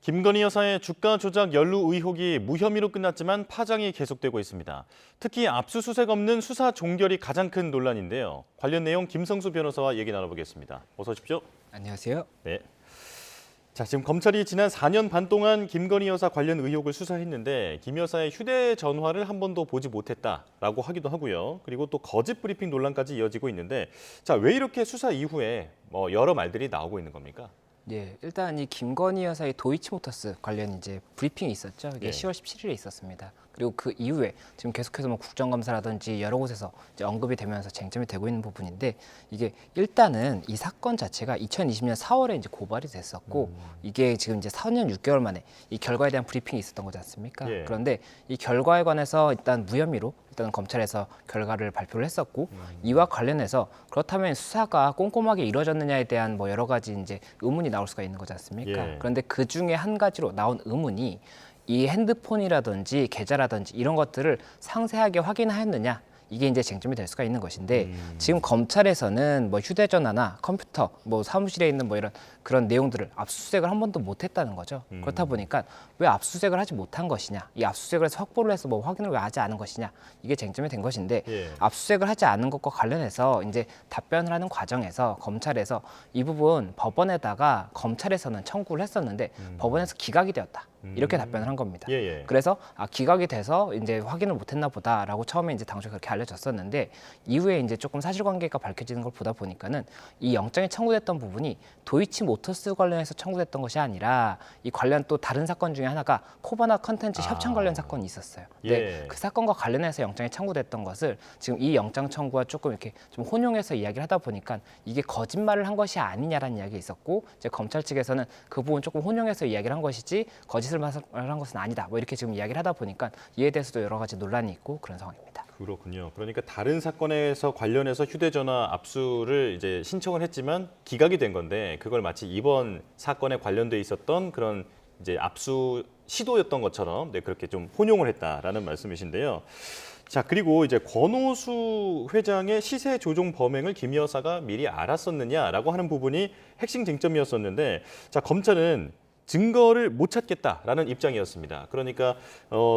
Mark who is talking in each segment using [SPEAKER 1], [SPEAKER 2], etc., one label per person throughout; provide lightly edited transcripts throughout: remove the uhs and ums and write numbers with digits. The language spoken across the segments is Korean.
[SPEAKER 1] 김건희 여사의 주가 조작 연루 의혹이 무혐의로 끝났지만 파장이 계속되고 있습니다. 특히 압수수색 없는 수사 종결이 가장 큰 논란인데요. 관련 내용 김성수 변호사와 얘기 나눠보겠습니다. 어서 오십시오.
[SPEAKER 2] 안녕하세요.
[SPEAKER 1] 네. 자, 지금 검찰이 지난 4년 반 동안 김건희 여사 관련 의혹을 수사했는데 김 여사의 휴대전화를 한 번도 보지 못했다라고 하기도 하고요. 그리고 또 거짓 브리핑 논란까지 이어지고 있는데 자, 왜 이렇게 수사 이후에 여러 말들이 나오고 있는 겁니까?
[SPEAKER 2] 예, 일단 이 김건희 여사의 도이치모터스 관련 이제 브리핑이 있었죠. 이게
[SPEAKER 1] 예.
[SPEAKER 2] 10월 17일에 있었습니다. 그리고 그 이후에 지금 계속해서 뭐 국정감사라든지 여러 곳에서 이제 언급이 되면서 쟁점이 되고 있는 부분인데 이게 일단은 이 사건 자체가 2020년 4월에 이제 고발이 됐었고 이게 지금 이제 4년 6개월 만에 이 결과에 대한 브리핑이 있었던 거지 않습니까?
[SPEAKER 1] 예.
[SPEAKER 2] 그런데 이 결과에 관해서 일단 무혐의로 일단 검찰에서 결과를 발표를 했었고 이와 관련해서 그렇다면 수사가 꼼꼼하게 이루어졌느냐에 대한 뭐 여러 가지 이제 의문이 나올 수가 있는 거지 않습니까?
[SPEAKER 1] 예.
[SPEAKER 2] 그런데 그 중에 한 가지로 나온 의문이 이 핸드폰이라든지 계좌라든지 이런 것들을 상세하게 확인하였느냐 이게 이제 쟁점이 될 수가 있는 것인데 지금 검찰에서는 뭐 휴대전화나 컴퓨터 뭐 사무실에 있는 뭐 이런 그런 내용들을 압수수색을 한 번도 못했다는 거죠. 그렇다 보니까 왜 압수수색을 하지 못한 것이냐, 이 압수수색을 해서 확보를 해서 뭐 확인을 왜 하지 않은 것이냐 이게 쟁점이 된 것인데
[SPEAKER 1] 예.
[SPEAKER 2] 압수수색을 하지 않은 것과 관련해서 이제 답변을 하는 과정에서 검찰에서 이 부분 법원에다가 검찰에서는 청구를 했었는데 법원에서 기각이 되었다. 이렇게 답변을 한 겁니다.
[SPEAKER 1] 예.
[SPEAKER 2] 그래서 기각이 돼서 이제 확인을 못했나 보다라고 처음에 이제 당초에 그렇게 알려졌었는데 이후에 이제 조금 사실관계가 밝혀지는 걸 보다 보니까는 이 영장이 청구됐던 부분이 도이치모터스 관련해서 청구됐던 것이 아니라 이 관련 또 다른 사건 중에 하나가 코바나 컨텐츠 협찬 관련 사건이 있었어요.
[SPEAKER 1] 예.
[SPEAKER 2] 그 사건과 관련해서 영장이 청구됐던 것을 지금 이 영장 청구와 조금 이렇게 좀 혼용해서 이야기를 하다 보니까 이게 거짓말을 한 것이 아니냐라는 이야기가 있었고 이제 검찰 측에서는 그 부분 조금 혼용해서 이야기를 한 것이지 거짓을 한 것은 아니다. 뭐 이렇게 지금 이야기를 하다 보니까 이에 대해서도 여러 가지 논란이 있고 그런 상황입니다.
[SPEAKER 1] 그렇군요. 그러니까 다른 사건에서 관련해서 휴대전화 압수를 이제 신청을 했지만 기각이 된 건데 그걸 마치 이번 사건에 관련돼 있었던 그런 이제 압수 시도였던 것처럼 그렇게 좀 혼용을 했다라는 말씀이신데요. 자, 그리고 이제 권오수 회장의 시세 조종 범행을 김 여사가 미리 알았었느냐라고 하는 부분이 핵심 쟁점이었었는데 자, 검찰은 증거를 못 찾겠다라는 입장이었습니다. 그러니까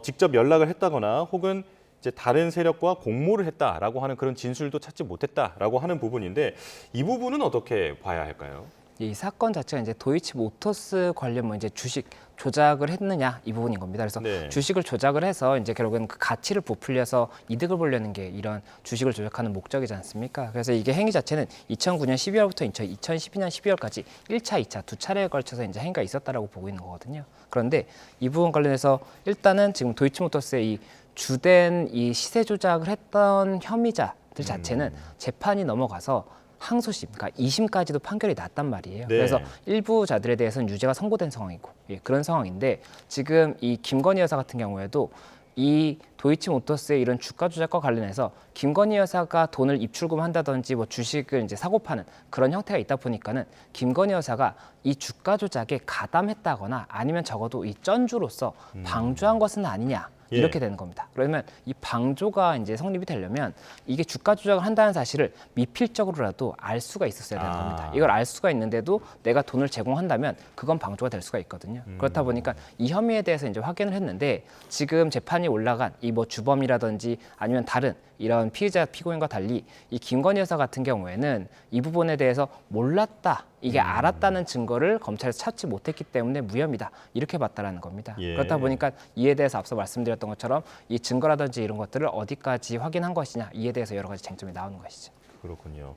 [SPEAKER 1] 직접 연락을 했다거나 혹은 이제 다른 세력과 공모를 했다라고 하는 그런 진술도 찾지 못했다라고 하는 부분인데 이 부분은 어떻게 봐야 할까요?
[SPEAKER 2] 이 사건 자체가 이제 도이치모터스 관련 뭐 이제 주식 조작을 했느냐 이 부분인 겁니다. 그래서
[SPEAKER 1] 네.
[SPEAKER 2] 주식을 조작을 해서 이제 결국에는 그 가치를 부풀려서 이득을 보려는 게 이런 주식을 조작하는 목적이지 않습니까? 그래서 이게 행위 자체는 2009년 12월부터 2012년 12월까지 1차, 2차 두 차례에 걸쳐서 이제 행위가 있었다라고 보고 있는 거거든요. 그런데 이 부분 관련해서 일단은 지금 도이치모터스의 이 주된 이 시세 조작을 했던 혐의자들 자체는 재판이 넘어가서 항소심, 그러니까 2심까지도 판결이 났단 말이에요.
[SPEAKER 1] 네.
[SPEAKER 2] 그래서 일부 자들에 대해서는 유죄가 선고된 상황이고 그런 상황인데 지금 이 김건희 여사 같은 경우에도 이 도이치모터스의 이런 주가 조작과 관련해서 김건희 여사가 돈을 입출금한다든지 뭐 주식을 이제 사고 파는 그런 형태가 있다 보니까는 김건희 여사가 이 주가 조작에 가담했다거나 아니면 적어도 이 쩐주로서 방조한 것은 아니냐. 이렇게 되는 겁니다. 그러면 이 방조가 이제 성립이 되려면 이게 주가 조작을 한다는 사실을 미필적으로라도 알 수가 있었어야 되는 겁니다. 이걸 알 수가 있는데도 내가 돈을 제공한다면 그건 방조가 될 수가 있거든요. 그렇다 보니까 이 혐의에 대해서 이제 확인을 했는데 지금 재판이 올라간 이 뭐 주범이라든지 아니면 다른 이런 피의자 피고인과 달리 이 김건희 여사 같은 경우에는 이 부분에 대해서 몰랐다. 이게 알았다는 증거를 검찰에서 찾지 못했기 때문에 무혐의다. 이렇게 봤다라는 겁니다.
[SPEAKER 1] 예.
[SPEAKER 2] 그렇다 보니까 이에 대해서 앞서 말씀드렸던 것처럼 이 증거라든지 이런 것들을 어디까지 확인한 것이냐 이에 대해서 여러 가지 쟁점이 나오는 것이죠.
[SPEAKER 1] 그렇군요.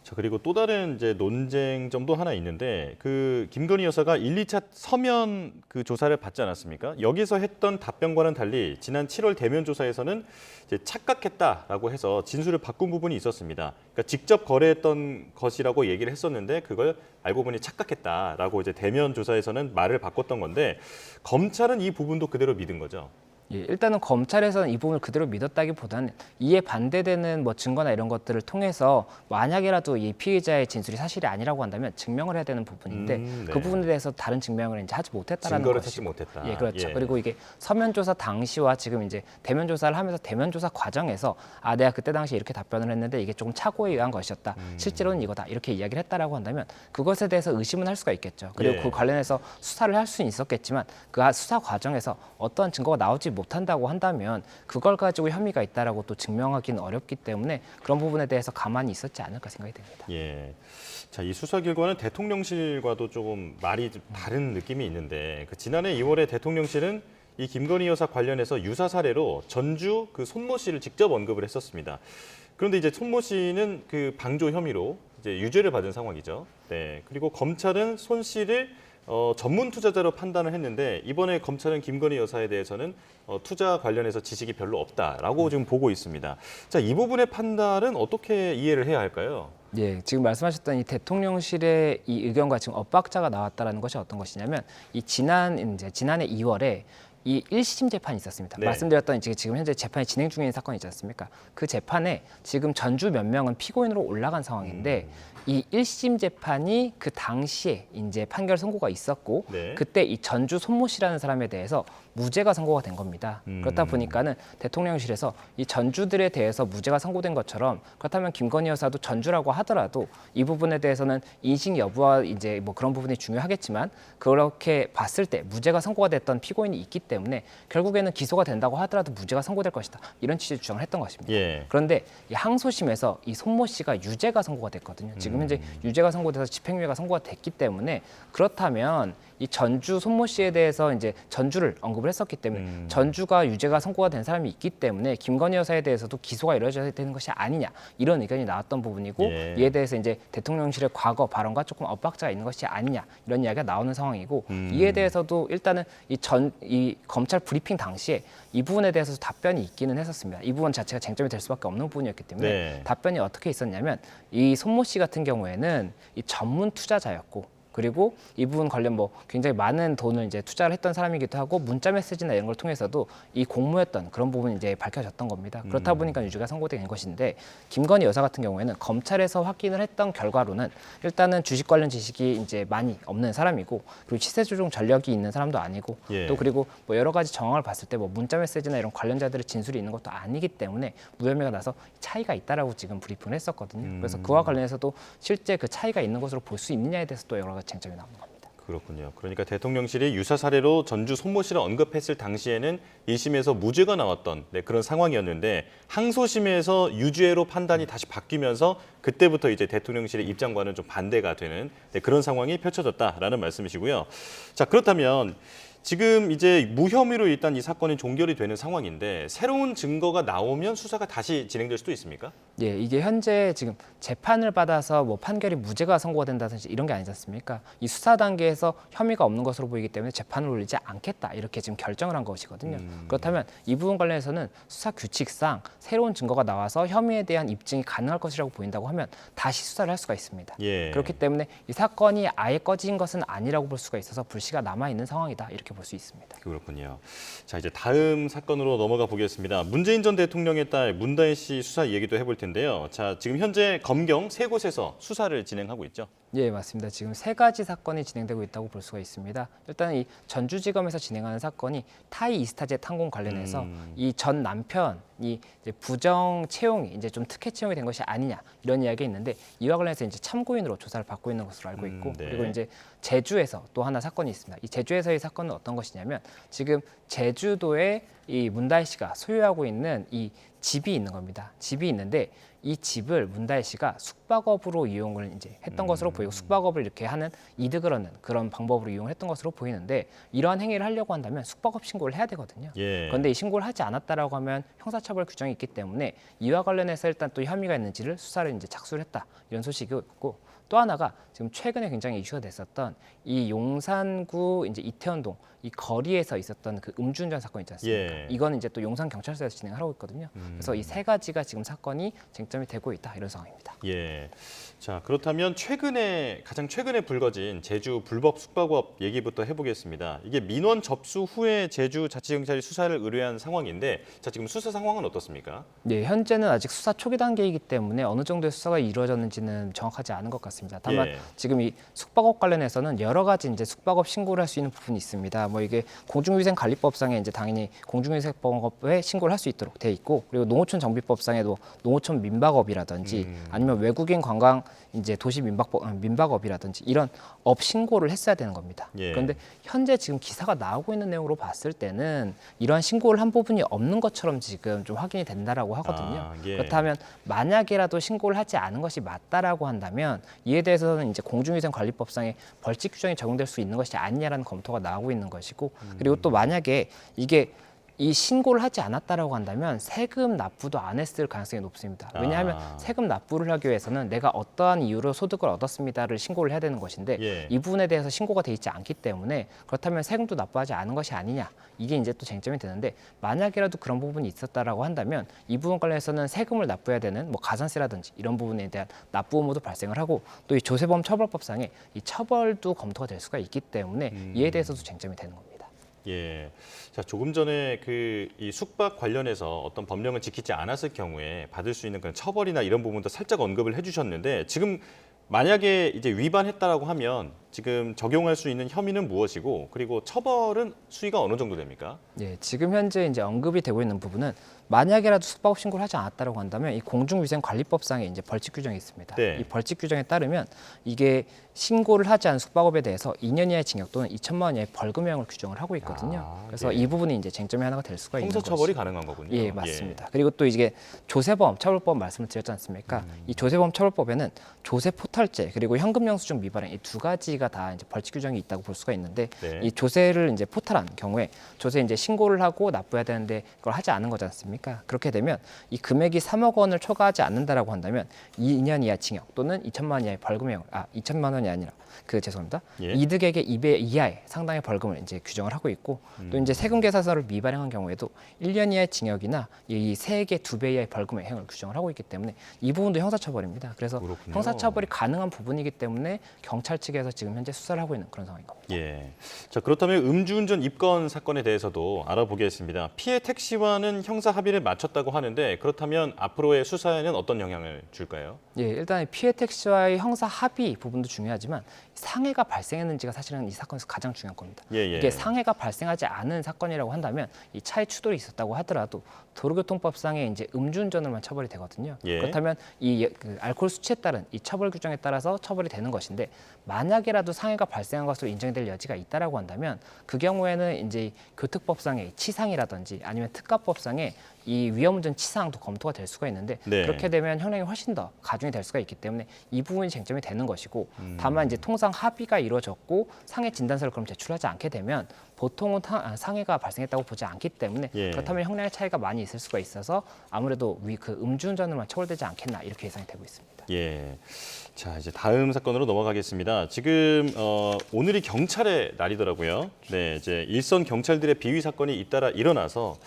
[SPEAKER 1] 자, 그리고 또 다른 이제 논쟁점도 하나 있는데 그 김건희 여사가 1, 2차 서면 그 조사를 받지 않았습니까? 여기서 했던 답변과는 달리 지난 7월 대면 조사에서는 이제 착각했다라고 해서 진술을 바꾼 부분이 있었습니다. 그러니까 직접 거래했던 것이라고 얘기를 했었는데 그걸 알고 보니 착각했다라고 이제 대면 조사에서는 말을 바꿨던 건데 검찰은 이 부분도 그대로 믿은 거죠.
[SPEAKER 2] 예, 일단은 검찰에서는 이 부분을 그대로 믿었다기보다는 이에 반대되는 뭐 증거나 이런 것들을 통해서 만약이라도 이 피의자의 진술이 사실이 아니라고 한다면 증명을 해야 되는 부분인데
[SPEAKER 1] 네.
[SPEAKER 2] 그 부분에 대해서 다른 증명을 이제 하지 못했다라는
[SPEAKER 1] 증거를
[SPEAKER 2] 것이고.
[SPEAKER 1] 찾지 못했다.
[SPEAKER 2] 예, 그렇죠.
[SPEAKER 1] 예.
[SPEAKER 2] 그리고 이게 서면 조사 당시와 지금 이제 대면 조사를 하면서 대면 조사 과정에서 아 내가 그때 당시 이렇게 답변을 했는데 이게 조금 착오에 의한 것이었다. 실제로는 이거다. 이렇게 이야기를 했다라고 한다면 그것에 대해서 의심은 할 수가 있겠죠. 그리고
[SPEAKER 1] 예.
[SPEAKER 2] 그 관련해서 수사를 할 수는 있었겠지만 그 수사 과정에서 어떠한 증거가 나오지 못한다고 한다면 그걸 가지고 혐의가 있다라고 또 증명하기는 어렵기 때문에 그런 부분에 대해서 가만히 있었지 않을까 생각이 됩니다.
[SPEAKER 1] 예. 자, 이 수사 결과는 대통령실과도 조금 말이 좀 다른 느낌이 있는데 그 지난해 2월에 대통령실은 이 김건희 여사 관련해서 유사 사례로 전주 그 손모 씨를 직접 언급을 했었습니다. 그런데 이제 손모 씨는 그 방조 혐의로 이제 유죄를 받은 상황이죠. 네. 그리고 검찰은 손 씨를 전문 투자자로 판단을 했는데 이번에 검찰은 김건희 여사에 대해서는 투자 관련해서 지식이 별로 없다라고 지금 보고 있습니다. 자, 이 부분의 판단은 어떻게 이해를 해야 할까요?
[SPEAKER 2] 예, 지금 말씀하셨던 이 대통령실의 이 의견과 지금 엇박자가 나왔다라는 것이 어떤 것이냐면 이 지난해 2월에 이 1심 재판이 있었습니다.
[SPEAKER 1] 네.
[SPEAKER 2] 말씀드렸던 지금 현재 재판이 진행 중인 사건이 있지 않습니까? 그 재판에 지금 전주 몇 명은 피고인으로 올라간 상황인데 이 1심 재판이 그 당시에 이제 판결 선고가 있었고
[SPEAKER 1] 네.
[SPEAKER 2] 그때 이 전주 손모 씨라는 사람에 대해서 무죄가 선고가 된 겁니다. 그렇다 보니까는 대통령실에서 이 전주들에 대해서 무죄가 선고된 것처럼 그렇다면 김건희 여사도 전주라고 하더라도 이 부분에 대해서는 인식 여부와 이제 뭐 그런 부분이 중요하겠지만 그렇게 봤을 때 무죄가 선고가 됐던 피고인이 있기 때문에 결국에는 기소가 된다고 하더라도 무죄가 선고될 것이다. 이런 취지의 주장을 했던 것입니다.
[SPEAKER 1] 예.
[SPEAKER 2] 그런데 이 항소심에서 이 손모 씨가 유죄가 선고가 됐거든요. 지금 현재 유죄가 선고돼서 집행유예가 선고가 됐기 때문에 그렇다면 이 전주 손모 씨에 대해서 이제 전주를 언급을 했었기 때문에 전주가 유죄가 선고가 된 사람이 있기 때문에 김건희 여사에 대해서도 기소가 이루어져야 되는 것이 아니냐 이런 의견이 나왔던 부분이고
[SPEAKER 1] 예.
[SPEAKER 2] 이에 대해서 이제 대통령실의 과거 발언과 조금 엇박자가 있는 것이 아니냐 이런 이야기가 나오는 상황이고 이에 대해서도 일단은 이 검찰 브리핑 당시에 이 부분에 대해서 답변이 있기는 했었습니다. 이 부분 자체가 쟁점이 될 수밖에 없는 부분이었기 때문에
[SPEAKER 1] 네.
[SPEAKER 2] 답변이 어떻게 있었냐면 이 손모 씨 같은 경우에는 이 전문 투자자였고 그리고 이 부분 관련 뭐 굉장히 많은 돈을 이제 투자를 했던 사람이기도 하고 문자 메시지나 이런 걸 통해서도 이 공모했던 그런 부분이 이제 밝혀졌던 겁니다. 그렇다 보니까 유죄가 선고된 것인데 김건희 여사 같은 경우에는 검찰에서 확인을 했던 결과로는 일단은 주식 관련 지식이 이제 많이 없는 사람이고 그리고 시세 조종 전력이 있는 사람도 아니고
[SPEAKER 1] 예.
[SPEAKER 2] 또 그리고 뭐 여러 가지 정황을 봤을 때 뭐 문자 메시지나 이런 관련자들의 진술이 있는 것도 아니기 때문에 무혐의가 나서 차이가 있다라고 지금 브리핑을 했었거든요. 그래서 그와 관련해서도 실제 그 차이가 있는 것으로 볼 수 있느냐에 대해서 또 여러 가지 쟁점이 나오는 겁니다.
[SPEAKER 1] 그렇군요. 그러니까 대통령실이 유사 사례로 전주 손모 씨를 언급했을 당시에는 1심에서 무죄가 나왔던 그런 상황이었는데 항소심에서 유죄로 판단이 다시 바뀌면서 그때부터 이제 대통령실의 입장과는 좀 반대가 되는 그런 상황이 펼쳐졌다라는 말씀이시고요. 자, 그렇다면 지금 이제 무혐의로 일단 이 사건이 종결이 되는 상황인데 새로운 증거가 나오면 수사가 다시 진행될 수도 있습니까?
[SPEAKER 2] 예, 이게 현재 지금 재판을 받아서 뭐 판결이 무죄가 선고가 된다든지 이런 게 아니지 않습니까? 이 수사 단계에서 혐의가 없는 것으로 보이기 때문에 재판을 올리지 않겠다 이렇게 지금 결정을 한 것이거든요. 그렇다면 이 부분 관련해서는 수사 규칙상 새로운 증거가 나와서 혐의에 대한 입증이 가능할 것이라고 보인다고 하면 다시 수사를 할 수가 있습니다.
[SPEAKER 1] 예.
[SPEAKER 2] 그렇기 때문에 이 사건이 아예 꺼진 것은 아니라고 볼 수가 있어서 불씨가 남아 있는 상황이다 이렇게 볼 수 있습니다.
[SPEAKER 1] 그렇군요. 자, 이제 다음 사건으로 넘어가 보겠습니다. 문재인 전 대통령의 딸 문다혜 씨 수사 얘기도 해볼 텐데요. 자, 지금 현재 검경 세 곳에서 수사를 진행하고 있죠.
[SPEAKER 2] 예, 맞습니다. 지금 세 가지 사건이 진행되고 있다고 볼 수가 있습니다. 일단 이 전주지검에서 진행하는 사건이 타이 이스타젯 항공 관련해서 이 전 남편이 이제 부정 채용이 이제 좀 특혜 채용이 된 것이 아니냐 이런 이야기가 있는데 이와 관련해서 이제 참고인으로 조사를 받고 있는 것으로 알고 있고
[SPEAKER 1] 네.
[SPEAKER 2] 그리고 이제 제주에서 또 하나 사건이 있습니다. 이 제주에서의 사건은 어떤 것이냐면 지금 제주도에 이 문다혜 씨가 소유하고 있는 이 집이 있는 겁니다. 집이 있는데 이 집을 문다혜 씨가 숙박업으로 이용을 이제 했던 것으로 보이고 숙박업을 이렇게 하는 이득을 얻는 그런 방법으로 이용했던 것으로 보이는데 이러한 행위를 하려고 한다면 숙박업 신고를 해야 되거든요.
[SPEAKER 1] 예.
[SPEAKER 2] 그런데 이 신고를 하지 않았다라고 하면 형사처벌 규정이 있기 때문에 이와 관련해서 일단 또 혐의가 있는지를 수사를 이제 착수를 했다 이런 소식이 있고 또 하나가 지금 최근에 굉장히 이슈가 됐었던 이 용산구 이제 이태원동 이 거리에서 있었던 그 음주운전 사건 있지 않습니까?
[SPEAKER 1] 예.
[SPEAKER 2] 이거는 이제 또 용산 경찰서에서 진행하고 있거든요. 그래서 이 세 가지가 지금 사건이 쟁점이 되고 있다 이런 상황입니다.
[SPEAKER 1] 예. 자, 그렇다면 가장 최근에 불거진 제주 불법 숙박업 얘기부터 해보겠습니다. 이게 민원 접수 후에 제주자치경찰이 수사를 의뢰한 상황인데, 자, 지금 수사 상황은 어떻습니까?
[SPEAKER 2] 네, 현재는 아직 수사 초기 단계이기 때문에 어느 정도의 수사가 이루어졌는지는 정확하지 않은 것 같습니다. 다만
[SPEAKER 1] 예.
[SPEAKER 2] 지금 이 숙박업 관련해서는 여러 가지 이제 숙박업 신고를 할 수 있는 부분이 있습니다. 뭐 이게 공중위생관리법상에 이제 당연히 공중위생법에 신고를 할 수 있도록 돼 있고, 그리고 농어촌 정비법상에도 농어촌 민박업이라든지 아니면 외국인 관광 이제 도시 민박업이라든지 이런 업 신고를 했어야 되는 겁니다.
[SPEAKER 1] 예.
[SPEAKER 2] 그런데 현재 지금 기사가 나오고 있는 내용으로 봤을 때는 이러한 신고를 한 부분이 없는 것처럼 지금 좀 확인이 된다라고 하거든요.
[SPEAKER 1] 아, 예.
[SPEAKER 2] 그렇다면 만약에라도 신고를 하지 않은 것이 맞다라고 한다면 이에 대해서는 이제 공중위생관리법상의 벌칙 규정이 적용될 수 있는 것이 아니냐라는 검토가 나오고 있는 것이고, 그리고 또 만약에 이게 이 신고를 하지 않았다라고 한다면 세금 납부도 안 했을 가능성이 높습니다. 왜냐하면 세금 납부를 하기 위해서는 내가 어떠한 이유로 소득을 얻었습니다를 신고를 해야 되는 것인데
[SPEAKER 1] 예.
[SPEAKER 2] 이 부분에 대해서 신고가 돼 있지 않기 때문에 그렇다면 세금도 납부하지 않은 것이 아니냐, 이게 이제 또 쟁점이 되는데, 만약이라도 그런 부분이 있었다라고 한다면 이 부분 관련해서는 세금을 납부해야 되는 뭐 가산세라든지 이런 부분에 대한 납부 의무도 발생을 하고, 또 이 조세범 처벌법상에 이 처벌도 검토가 될 수가 있기 때문에 이에 대해서도 쟁점이 되는 겁니다.
[SPEAKER 1] 예. 자, 조금 전에 이 숙박 관련해서 어떤 법령을 지키지 않았을 경우에 받을 수 있는 그런 처벌이나 이런 부분도 살짝 언급을 해주셨는데, 지금 만약에 이제 위반했다라고 하면 지금 적용할 수 있는 혐의는 무엇이고, 그리고 처벌은 수위가 어느 정도 됩니까?
[SPEAKER 2] 예, 지금 현재 이제 언급이 되고 있는 부분은 만약에라도 숙박업 신고를 하지 않았다고 한다면 이 공중위생관리법상에 이제 벌칙 규정이 있습니다.
[SPEAKER 1] 네.
[SPEAKER 2] 이 벌칙 규정에 따르면 이게 신고를 하지 않은 숙박업에 대해서 2년 이하의 징역 또는 2천만 원 이하의 벌금형을 규정을 하고 있거든요. 그래서
[SPEAKER 1] 예.
[SPEAKER 2] 이 부분이 이제 쟁점이 하나가 될 수가 있는
[SPEAKER 1] 형사처벌이
[SPEAKER 2] 것이죠.
[SPEAKER 1] 가능한 거군요.
[SPEAKER 2] 예, 맞습니다. 그리고 또 이게 조세범 처벌법 말씀을 드렸지 않습니까? 이 조세범 처벌법에는 조세 포탈죄 그리고 현금 영수증 위반행 이 두 가지가 다 이제 벌칙 규정이 있다고 볼 수가 있는데,
[SPEAKER 1] 네.
[SPEAKER 2] 이 조세를 이제 포탈한 경우에 조세 이제 신고를 하고 납부해야 되는데 그걸 하지 않은 거지 않습니까? 그렇게 되면 이 금액이 3억 원을 초과하지 않는다라고 한다면 2년 이하 징역 또는 2천만 원 이하의 벌금형을 2천만 원이 아니라 죄송합니다.
[SPEAKER 1] 예.
[SPEAKER 2] 이득액의 2배 이하의 상당의 벌금을 이제 규정을 하고 있고, 또 이제 세금 계산서를 미발행한 경우에도 1년 이하의 징역이나 이 세액의 2배 이하의 벌금형을 규정을 하고 있기 때문에 이 부분도 형사처벌입니다. 그래서
[SPEAKER 1] 그렇군요.
[SPEAKER 2] 형사처벌이 가능한 부분이기 때문에 경찰 측에서 지금 현재 수사를 하고 있는 그런 상황인 겁니다.
[SPEAKER 1] 예. 자, 그렇다면 음주운전 입건 사건에 대해서도 알아보겠습니다. 피해 택시와는 형사 합의를 마쳤다고 하는데, 그렇다면 앞으로의 수사에는 어떤 영향을 줄까요?
[SPEAKER 2] 예, 일단 피해 택시와의 형사 합의 부분도 중요하지만 상해가 발생했는지가 사실은 이 사건에서 가장 중요한 겁니다.
[SPEAKER 1] 예, 예.
[SPEAKER 2] 이게 상해가 발생하지 않은 사건이라고 한다면 이 차에 추돌이 있었다고 하더라도 도로교통법상에 이제 음주운전으로만 처벌이 되거든요.
[SPEAKER 1] 예.
[SPEAKER 2] 그렇다면 이 알코올 수치에 따른 이 처벌 규정에 따라서 처벌이 되는 것인데, 만약에라도 상해가 발생한 것으로 인정될 여지가 있다라고 한다면 그 경우에는 이제 교특법상의 치상이라든지 아니면 특가법상의 이 위험운전 치상도 검토가 될 수가 있는데,
[SPEAKER 1] 네.
[SPEAKER 2] 그렇게 되면 형량이 훨씬 더 가중이 될 수가 있기 때문에 이 부분이 쟁점이 되는 것이고, 다만 이제 통상 합의가 이루어졌고 상해 진단서를 그럼 제출하지 않게 되면 보통은 상해가 발생했다고 보지 않기 때문에
[SPEAKER 1] 예.
[SPEAKER 2] 그렇다면 형량의 차이가 많이 있을 수가 있어서 아무래도 음주운전으로만 처벌되지 않겠나 이렇게 예상이 되고 있습니다.
[SPEAKER 1] 예. 자, 이제 다음 사건으로 넘어가겠습니다. 지금 오늘이 경찰의 날이더라고요. 네, 이제 일선 경찰들의 비위 사건이 잇따라 일어나서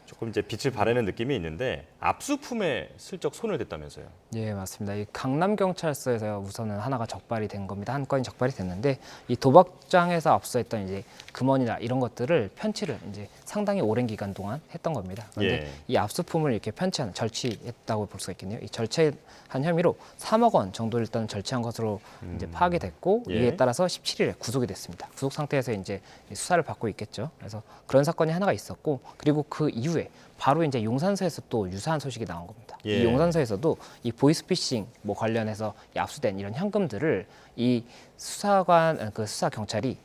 [SPEAKER 1] 조금 이제 빛을 발하는 느낌이 있는데, 압수품에 슬쩍 손을 댔다면서요?
[SPEAKER 2] 예, 맞습니다. 이 강남경찰서에서 우선은 하나가 적발이 된 겁니다. 한 건이 적발이 됐는데, 이 도박장에서 압수했던 이제 금원이나 이런 것들을 편취를 이제 상당히 오랜 기간 동안 했던 겁니다. 그런데
[SPEAKER 1] 예.
[SPEAKER 2] 이 압수품을 이렇게 절취했다고 볼 수가 있겠네요. 이 절취한 혐의로 3억 원 정도를 일단 절취한 것으로 이제 파악이 됐고,
[SPEAKER 1] 예.
[SPEAKER 2] 이에 따라서 17일에 구속이 됐습니다. 구속 상태에서 이제 수사를 받고 있겠죠. 그래서 그런 사건이 하나가 있었고, 그리고 그 이후에 바로 이제 용산서에서 또 유사한 소식이 나온 겁니다.
[SPEAKER 1] 예.
[SPEAKER 2] 이 용산서에서도 이 보이스피싱 뭐 관련해서 이 압수된 이런 현금들을 이 수사 경찰이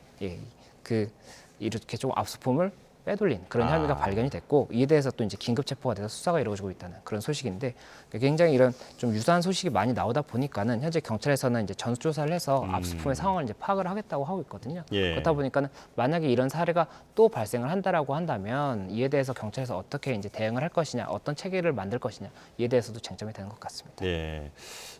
[SPEAKER 2] 이렇게 좀 압수품을 빼돌린 그런 혐의가 발견이 됐고, 이에 대해서 또 이제 긴급 체포가 돼서 수사가 이루어지고 있다는 그런 소식인데, 굉장히 이런 좀 유사한 소식이 많이 나오다 보니까는 현재 경찰에서는 이제 전수조사를 해서 압수품의 상황을 이제 파악을 하겠다고 하고 있거든요.
[SPEAKER 1] 예.
[SPEAKER 2] 그렇다 보니까는 만약에 이런 사례가 또 발생을 한다라고 한다면 이에 대해서 경찰에서 어떻게 이제 대응을 할 것이냐, 어떤 체계를 만들 것이냐, 이에 대해서도 쟁점이 되는 것 같습니다.
[SPEAKER 1] 네.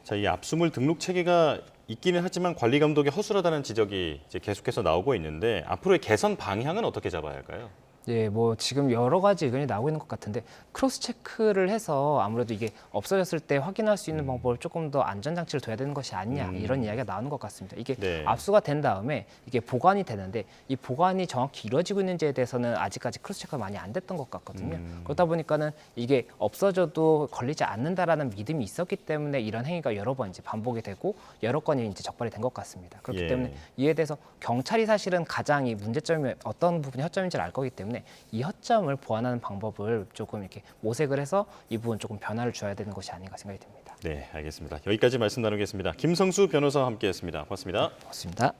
[SPEAKER 1] 자, 이 압수물 등록 체계가 있기는 하지만 관리 감독이 허술하다는 지적이 이제 계속해서 나오고 있는데 앞으로의 개선 방향은 어떻게 잡아야 할까요?
[SPEAKER 2] 예, 뭐 지금 여러 가지 의견이 나오고 있는 것 같은데 크로스 체크를 해서 아무래도 이게 없어졌을 때 확인할 수 있는 방법을 조금 더 안전 장치를 둬야 되는 것이 아니냐 이런 이야기가 나오는 것 같습니다. 이게
[SPEAKER 1] 네.
[SPEAKER 2] 압수가 된 다음에 이게 보관이 되는데 이 보관이 정확히 이루어지고 있는지에 대해서는 아직까지 크로스 체크가 많이 안 됐던 것 같거든요. 그러다 보니까는 이게 없어져도 걸리지 않는다라는 믿음이 있었기 때문에 이런 행위가 여러 번 이제 반복이 되고 여러 건이 이제 적발이 된 것 같습니다. 그렇기
[SPEAKER 1] 예.
[SPEAKER 2] 때문에 이에 대해서 경찰이 사실은 가장 이 문제점이 어떤 부분이 허점인지를 알 거기 때문에 이 허점을 보완하는 방법을 조금 이렇게 모색을 해서 이 부분 조금 변화를 줘야 되는 것이 아닌가 생각이 듭니다.
[SPEAKER 1] 네, 알겠습니다. 여기까지 말씀 나누겠습니다. 김성수 변호사와 함께했습니다. 고맙습니다.
[SPEAKER 2] 고맙습니다.